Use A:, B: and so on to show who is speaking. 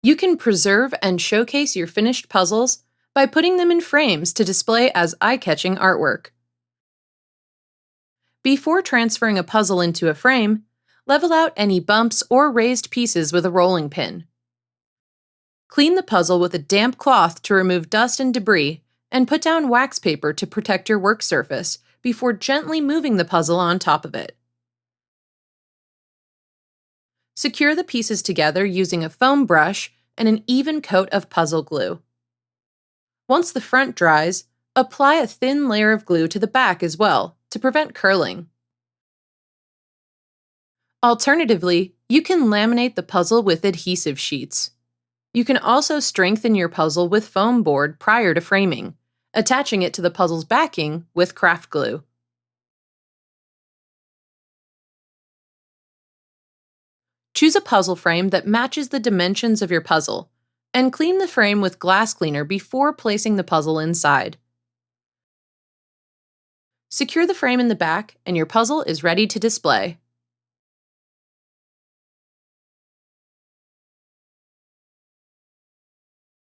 A: You can preserve and showcase your finished puzzles by putting them in frames to display as eye-catching artwork. Before transferring a puzzle into a frame, level out any bumps or raised pieces with a rolling pin. Clean the puzzle with a damp cloth to remove dust and debris, and put down wax paper to protect your work surface before gently moving the puzzle on top of it. Secure the pieces together using a foam brush and an even coat of puzzle glue. Once the front dries, apply a thin layer of glue to the back as well to prevent curling. Alternatively, you can laminate the puzzle with adhesive sheets. You can also strengthen your puzzle with foam board prior to framing, attaching it to the puzzle's backing with craft glue. Choose a puzzle frame that matches the dimensions of your puzzle, and clean the frame with glass cleaner before placing the puzzle inside. Secure the frame in the back, and your puzzle is ready to display.